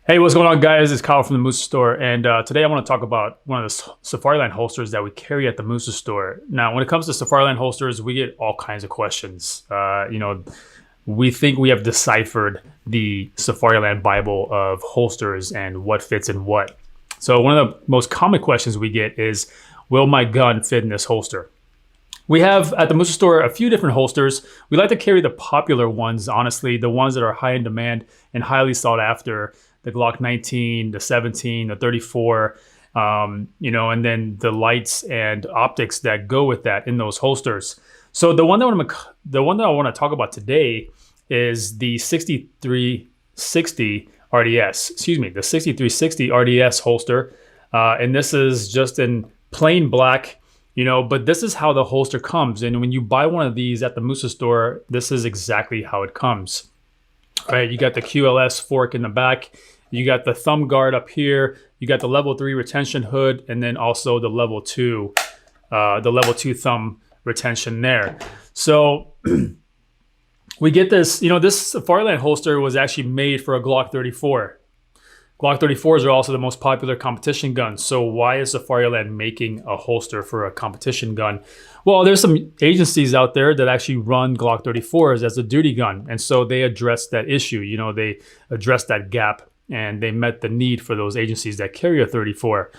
Hey, what's going on, guys? It's Kawa from the Musa Store, and today I want to talk about one of the Safariland holsters that we carry at the Musa Store. Now, when it comes to Safariland holsters, we get all kinds of questions. We think we have deciphered the Safariland Bible of holsters and what fits in what. So one of the most common questions we get is, will my gun fit in this holster? We have at the Musa Store a few different holsters. We like to carry the popular ones, honestly, the ones that are high in demand and highly sought after. The Glock 19, the 17, the 34, and then the lights and optics that go with that in those holsters. So the one that I want to talk about today is the 6360 RDS. Excuse me, the 6360 RDS holster, and this is just in plain black. But this is how the holster comes. And when you buy one of these at the Musa Store, this is exactly how it comes. All right, you got the QLS fork in the back. You got the thumb guard up here. You got the level 3 retention hood, and then also the level 2 thumb retention there. So we get this. This Safariland holster was actually made for a Glock 34. Glock 34s are also the most popular competition guns. So why is Safariland making a holster for a competition gun? Well, there's some agencies out there that actually run Glock 34s as a duty gun. And so they addressed that issue. They addressed that gap and they met the need for those agencies that carry a 34.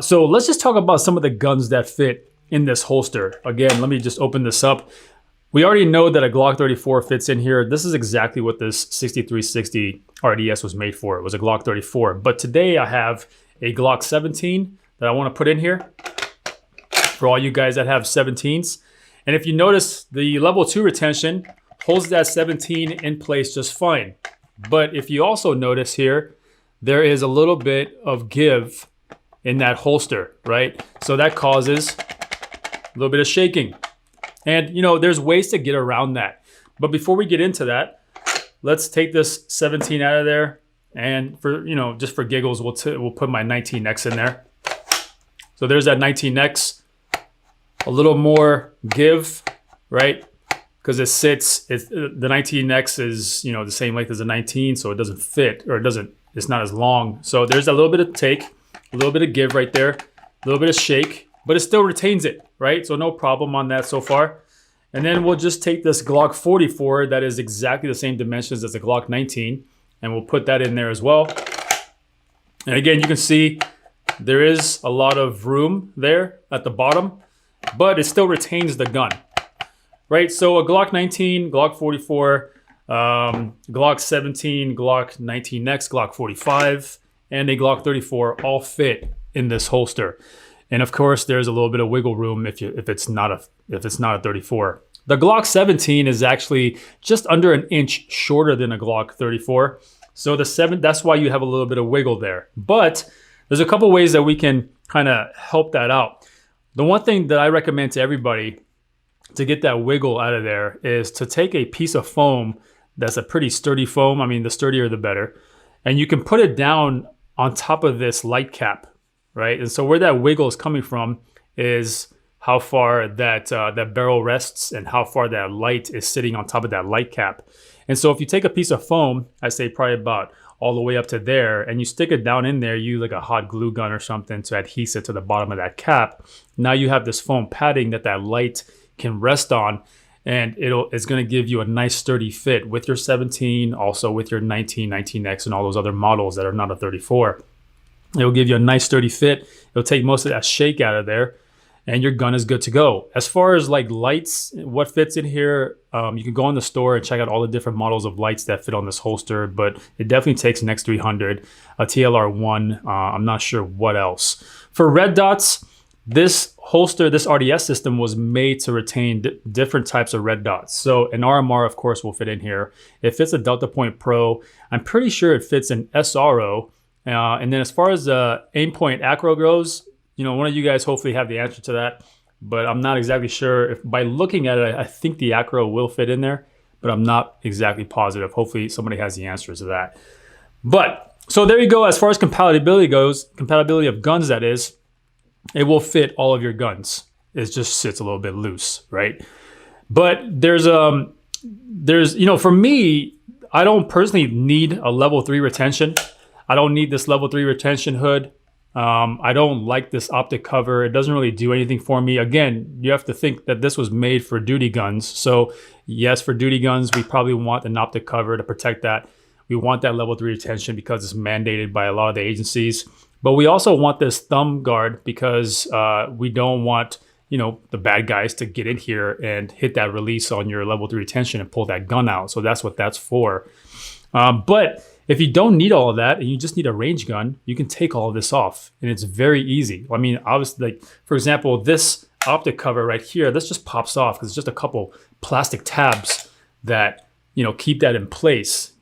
So let's just talk about some of the guns that fit in this holster. Again, let me just open this up. We already know that a Glock 34 fits in here. This is exactly what this 6360 RDS was made for. It was a Glock 34. But today I have a Glock 17 that I want to put in here for all you guys that have 17s. And if you notice, the level 2 retention holds that 17 in place just fine. But if you also notice here, there is a little bit of give in that holster, right? So that causes a little bit of shaking. And there's ways to get around that. But before we get into that, let's take this 17 out of there. And for just for giggles, we'll put my 19X in there. So there's that 19X. A little more give, right? Because the 19X is the same length as the 19, so it doesn't fit, or it's not as long. So there's a little bit of take, a little bit of give right there, a little bit of shake, but it still retains it, right? So no problem on that so far. And then we'll just take this Glock 44 that is exactly the same dimensions as the Glock 19, and we'll put that in there as well. And again, you can see there is a lot of room there at the bottom, but it still retains the gun, right? So a Glock 19, Glock 44, Glock 17, Glock 19X, Glock 45, and a Glock 34 all fit in this holster. And of course, there's a little bit of wiggle room if it's not a 34. The Glock 17 is actually just under an inch shorter than a Glock 34. So that's why you have a little bit of wiggle there. But there's a couple ways that we can kind of help that out. The one thing that I recommend to everybody to get that wiggle out of there is to take a piece of foam that's a pretty sturdy foam. I mean, the sturdier the better. And you can put it down on top of this light cap. Right, and so where that wiggle is coming from is how far that barrel rests and how far that light is sitting on top of that light cap. And so if you take a piece of foam, I say probably about all the way up to there, and you stick it down in there, you like a hot glue gun or something to adhese it to the bottom of that cap. Now you have this foam padding that light can rest on, and it's going to give you a nice sturdy fit with your 17, also with your 19, 19X, and all those other models that are not a 34. It'll give you a nice sturdy fit. It'll take most of that shake out of there, and your gun is good to go. As far as like lights, what fits in here, you can go in the store and check out all the different models of lights that fit on this holster, but it definitely takes an X300, a TLR1, I'm not sure what else. For red dots, this holster, this RDS system was made to retain different types of red dots. So an RMR, of course, will fit in here. It fits a Delta Point Pro. I'm pretty sure it fits an SRO. And then as far as the aim point acro goes, one of you guys hopefully have the answer to that, but I'm not exactly sure. If by looking at it, I think the acro will fit in there, but I'm not exactly positive. Hopefully somebody has the answers to that. But so there you go. As far as compatibility goes, compatibility of guns, that is, it will fit all of your guns. It just sits a little bit loose, right? But there's for me, I don't personally need a level 3 retention. I don't need this level 3 retention hood. I don't like this optic cover. It doesn't really do anything for me. Again, you have to think that this was made for duty guns. So yes, for duty guns, we probably want an optic cover to protect that. We want that level 3 retention because it's mandated by a lot of the agencies. But we also want this thumb guard because we don't want, you know, the bad guys to get in here and hit that release on your level 3 retention and pull that gun out. So that's what that's for. But if you don't need all of that and you just need a range gun, you can take all of this off and it's very easy. I mean, obviously, like, for example, this optic cover right here, this just pops off because it's just a couple plastic tabs that, you know, keep that in place.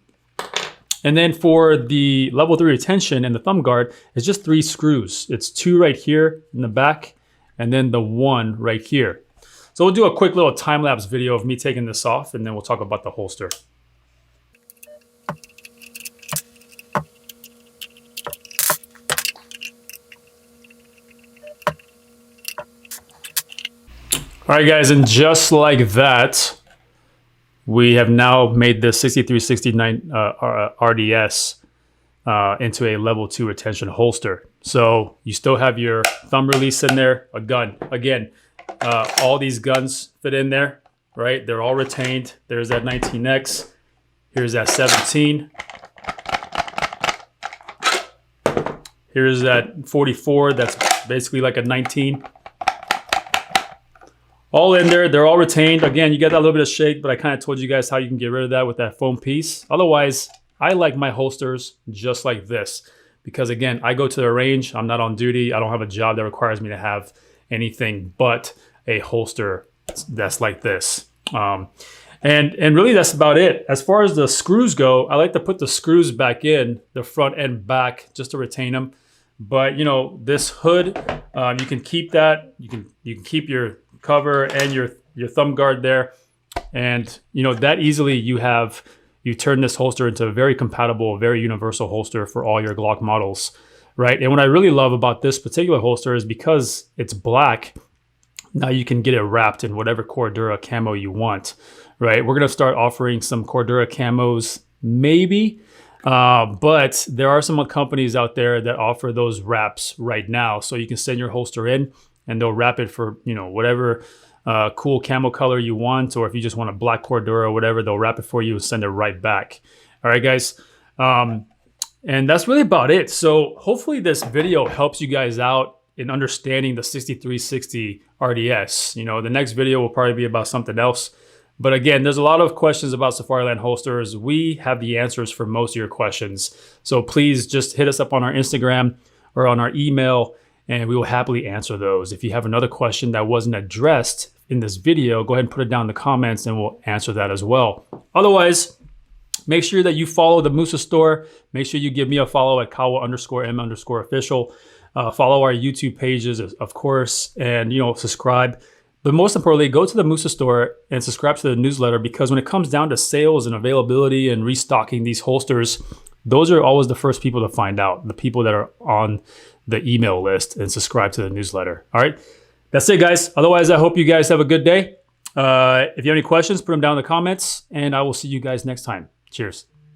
And then for the level 3 retention and the thumb guard, it's just 3 screws. It's 2 right here in the back and then the 1 right here. So we'll do a quick little time-lapse video of me taking this off and then we'll talk about the holster. All right, guys, and just like that, we have now made the 6369 RDS into a level 2 retention holster. So you still have your thumb release in there, a gun. Again, all these guns fit in there, right? They're all retained. There's that 19X. Here's that 17. Here's that 44. That's basically like a 19. All in there, they're all retained. Again, you get that little bit of shake, but I kind of told you guys how you can get rid of that with that foam piece. Otherwise, I like my holsters just like this because, again, I go to the range. I'm not on duty. I don't have a job that requires me to have anything but a holster that's like this. And really, that's about it. As far as the screws go, I like to put the screws back in the front and back just to retain them. But, you know, this hood, you can keep that. You can keep your cover and your thumb guard there, and you know that easily you turn this holster into a very compatible, very universal holster for all your Glock models, right? And what I really love about this particular holster is because it's black, now you can get it wrapped in whatever Cordura camo you want, right? We're gonna start offering some Cordura camos maybe, but there are some companies out there that offer those wraps right now, so you can send your holster in and they'll wrap it for, you know, whatever cool camo color you want, or if you just want a black Cordura or whatever, they'll wrap it for you and send it right back. All right, guys. And that's really about it. So hopefully this video helps you guys out in understanding the 6360 RDS. You know, the next video will probably be about something else. But again, there's a lot of questions about Safariland holsters. We have the answers for most of your questions. So please just hit us up on our Instagram or on our email, and we will happily answer those. If you have another question that wasn't addressed in this video, go ahead and put it down in the comments and we'll answer that as well. Otherwise, make sure that you follow the Musa Store. Make sure you give me a follow at Kawa_M_official. Follow our YouTube pages, of course, and, you know, subscribe. But most importantly, go to the Musa Store and subscribe to the newsletter, because when it comes down to sales and availability and restocking these holsters, those are always the first people to find out, the people that are on the email list and subscribe to the newsletter. All right, that's it, guys. Otherwise, I hope you guys have a good day. If you have any questions, put them down in the comments, and I will see you guys next time. Cheers.